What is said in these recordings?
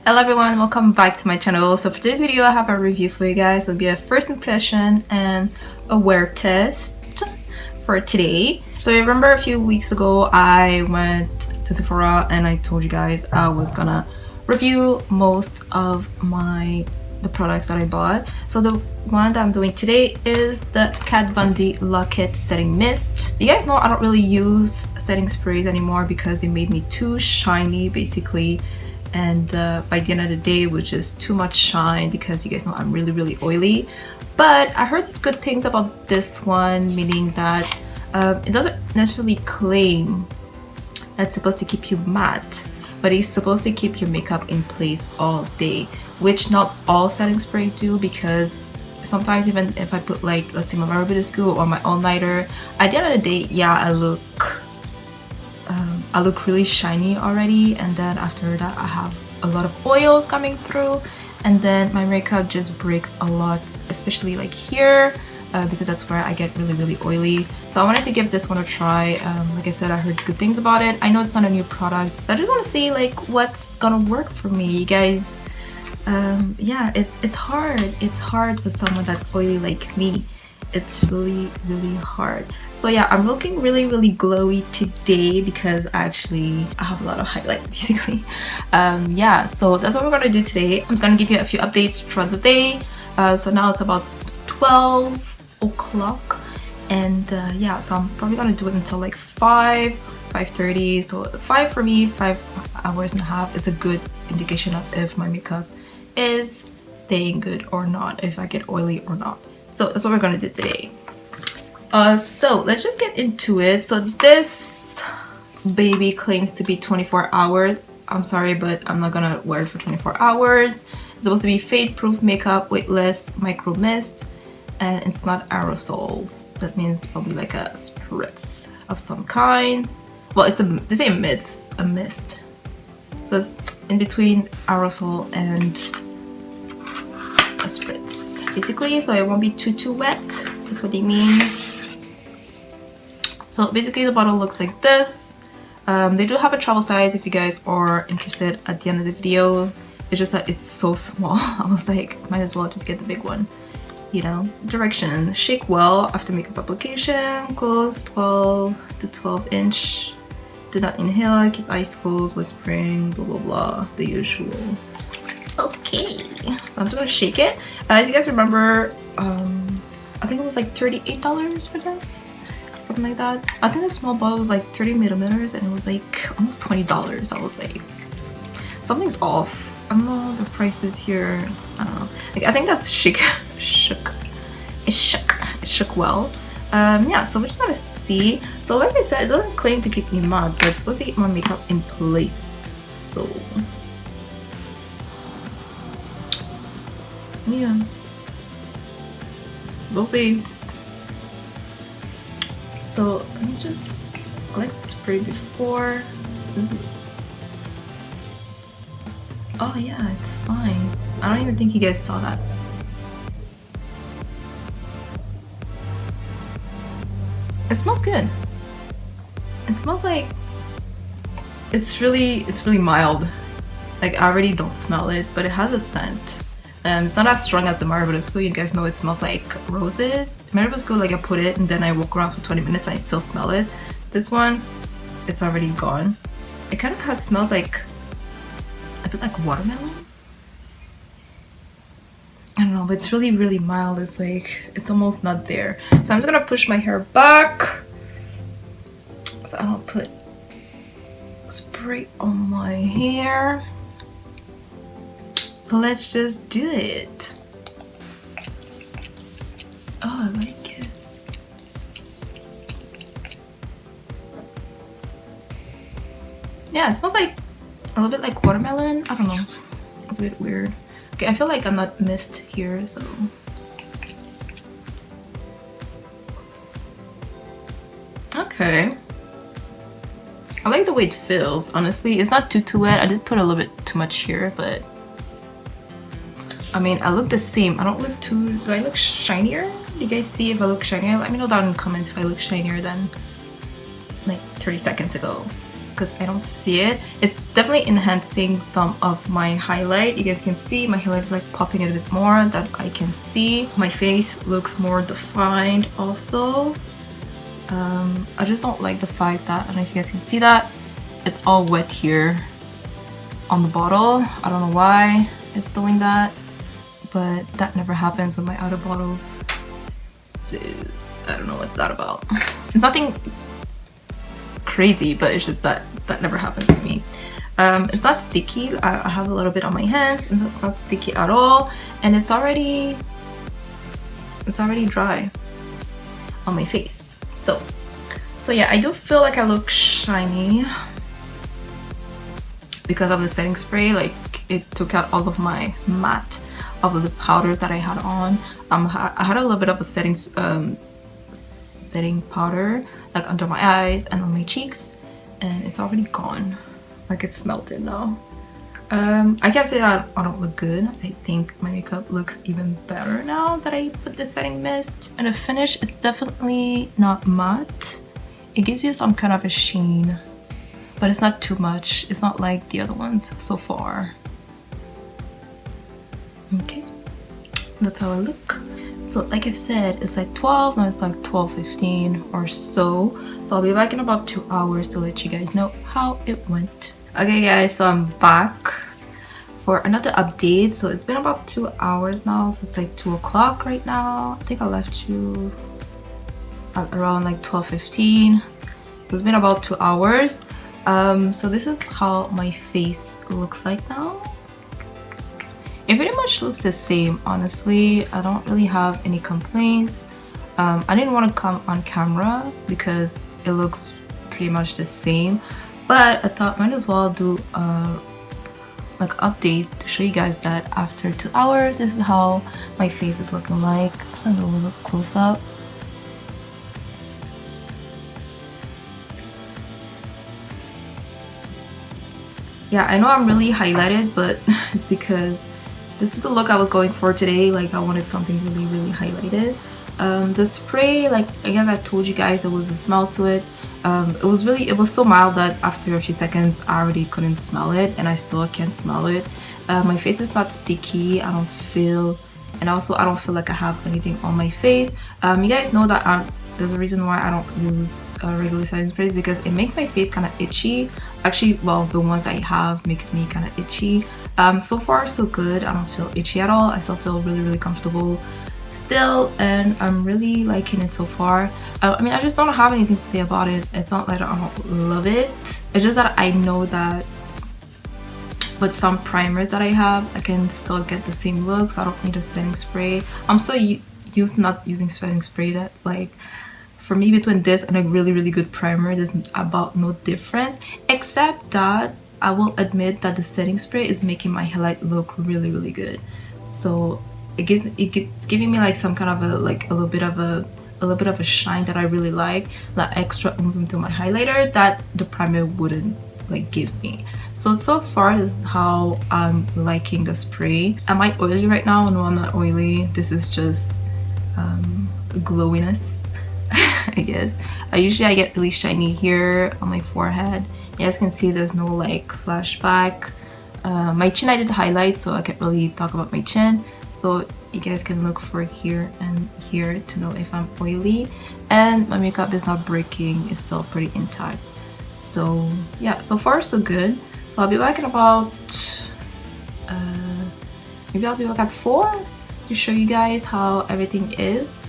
Hello everyone, welcome back to my channel. So for today's video I have a review for you guys. It'll be a first impression and a wear test for today. So you remember a few weeks ago I went to Sephora and I told you guys I was gonna review most of the products that I bought. So the one that I'm doing today is the Kat Von D Lock-It Setting Mist. You guys know I don't really use setting sprays anymore because they made me too shiny basically, and by the end of the day it was just too much shine because you guys know I'm really oily. But I heard good things about this one, meaning that it doesn't necessarily claim that it's supposed to keep you matte, but it's supposed to keep your makeup in place all day, which not all setting spray do, because sometimes even if I put like, let's say my Mirlaine or my all-nighter, at the end of the day, yeah, I look really shiny already, and then after that I have a lot of oils coming through, and then my makeup just breaks a lot, especially like here, because that's where I get really oily. So I wanted to give this one a try. Like I said, I heard good things about it. I know it's not a new product, so I just want to see like what's gonna work for me, you guys. Yeah, it's hard with someone that's oily like me. It's really hard. So yeah, I'm looking really glowy today because I have a lot of highlight basically. Yeah, so that's what we're gonna do today. I'm just gonna give you a few updates throughout the day. So now it's about 12 o'clock, and yeah, so I'm probably gonna do it until like 5:30. So 5 for me, 5.5 hours. It's a good indication of if my makeup is staying good or not, if I get oily or not. So that's what we're gonna do today. So let's just get into it. So this baby claims to be 24 hours. I'm sorry, but I'm not gonna wear it for 24 hours. It's supposed to be fade proof makeup, weightless, micro mist, and it's not aerosols. That means probably like a spritz of some kind. Well, they say mist, a mist. So it's in between aerosol and a spritz basically, so it won't be too wet. That's what they mean. So basically the bottle looks like this. They do have a travel size if you guys are interested at the end of the video. It's just that it's so small. I was like, might as well just get the big one, you know. Directions: shake well after makeup application, close 12 to 12 inch, do not inhale, keep eyes closed, whispering, blah blah, the usual. Okay, so I'm just gonna shake it. If you guys remember, I think it was like $38 for this, something like that. I think the small bottle was like 30 milliliters and it was like almost $20. I was like, something's off. I don't know the prices here. I don't know. Like, I think that's shook well. Yeah, so we're just gonna see. So like I said, it doesn't claim to keep me matte, but it's supposed to keep my makeup in place. So yeah, we'll see. So let me just collect the spray before. Oh yeah, it's fine. I don't even think you guys saw that. It smells good. It smells like it's really mild. Like, I already don't smell it, but it has a scent. It's not as strong as the Mirlaine. You guys know it smells like roses. Mirlaine, like I put it and then I walk around for 20 minutes and I still smell it. This one, it's already gone. It kind of smells like a bit like watermelon. I don't know, but it's really mild. It's like, it's almost not there. So I'm just gonna push my hair back so I don't put spray on my hair. So let's just do it. Oh, I like it. Yeah, it smells like a little bit like watermelon. I don't know. It's a bit weird. Okay, I feel like I'm not mist here, so. Okay. I like the way it feels, honestly. It's not too wet. I did put a little bit too much here, but I mean, I look the same. I don't look too... Do I look shinier? Do you guys see if I look shinier? Let me know down in the comments if I look shinier than like 30 seconds ago. because I don't see it. It's definitely enhancing some of my highlight. You guys can see my highlight is like popping it a bit more that I can see. My face looks more defined also. I just don't like the fact that, I don't know if you guys can see that, it's all wet here on the bottle. I don't know why it's doing that, but that never happens with my other bottles. So I don't know what's that about. It's nothing crazy, but it's just that that never happens to me. It's not sticky. I have a little bit on my hands and it's not sticky at all, and it's already dry on my face. So yeah, I do feel like I look shiny because of the setting spray. Like it took out all of my matte of the powders that I had on. I had a little bit of a setting powder like under my eyes and on my cheeks, and it's already gone. Like it's melted now. I can't say that I don't look good. I think my makeup looks even better now that I put the setting mist. And the finish is definitely not matte. It gives you some kind of a sheen, but it's not too much. It's not like the other ones so far. Okay, that's how I look. So like I said, it's like 12, now it's like 12:15 or so. So I'll be back in about 2 hours to let you guys know how it went. Okay guys, so I'm back for another update. So it's been about 2 hours now, so it's like 2 o'clock right now. I think I left you at around like 12:15. It's been about 2 hours. So this is how my face looks like now. It pretty much looks the same, honestly. I don't really have any complaints. I didn't want to come on camera because it looks pretty much the same, but I thought might as well do a like update to show you guys that after 2 hours, this is how my face is looking like. I'm just gonna do a little close up. Yeah, I know I'm really highlighted, but it's because this is the look I was going for today. Like I wanted something really highlighted. The spray, like again, I told you guys, there was a smell to it. It was so mild that after a few seconds I already couldn't smell it, and I still can't smell it. My face is not sticky, I don't feel, and also I don't feel like I have anything on my face. You guys know that there's a reason why I don't use regular setting sprays, because it makes my face kind of itchy. Actually, well, the ones I have makes me kind of itchy. So far so good. I don't feel itchy at all. I still feel really comfortable still, and I'm really liking it so far. I mean, I just don't have anything to say about it. It's not like I don't love it. It's just that I know that with some primers that I have, I can still get the same look, so I don't need a setting spray. I'm so used to not using setting spray that, like, for me, between this and a really good primer, there's about no difference, except that I will admit that the setting spray is making my highlight look really good. So it's giving me like some kind of a little bit of a shine that I really like, that extra oomph into my highlighter that the primer wouldn't like give me. So far this is how I'm liking the spray. Am I oily right now? No, I'm not oily. This is just glowiness. I guess. Usually I get really shiny here on my forehead. You guys can see there's no like flashback. My chin I did highlight, so I can't really talk about my chin. So you guys can look for here and here to know if I'm oily. And my makeup is not breaking, it's still pretty intact. So yeah, so far so good. So I'll be back in about maybe I'll be back at 4 to show you guys how everything is.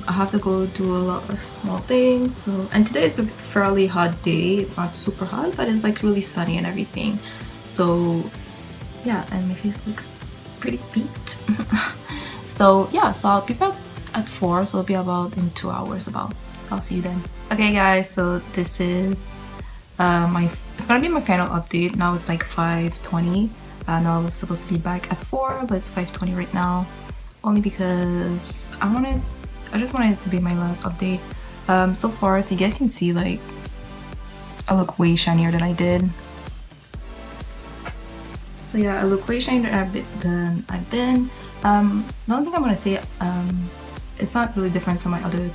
I have to go do a lot of small things. So, and today it's a fairly hot day. It's not super hot, but it's like really sunny and everything. So yeah, and my face looks pretty beat. So yeah, so I'll be back at 4, so it'll be about in 2 hours about. I'll see you then. Okay guys, so this is it's gonna be my final update. Now it's like 5:20. Now I was supposed to be back at 4, but it's 5:20 right now, only because I just wanted it to be my last update. So far, so you guys can see, like, I look way shinier than I did. So yeah, I look way shinier than I've been. The only thing I'm gonna say, it's not really different from my other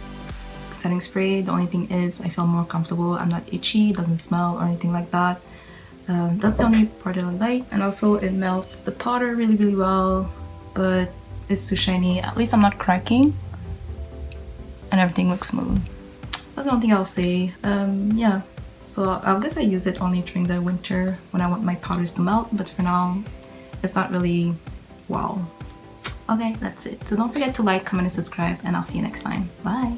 setting spray. The only thing is I feel more comfortable. I'm not itchy, it doesn't smell or anything like that. That's the only part that I like. And also it melts the powder really, really well, but it's too shiny. At least I'm not cracking and everything looks smooth. That's the only thing I'll say. Yeah, so I guess I use it only during the winter when I want my powders to melt, but for now it's not really wow. Okay, that's it. So don't forget to like, comment, and subscribe, and I'll see you next time. Bye.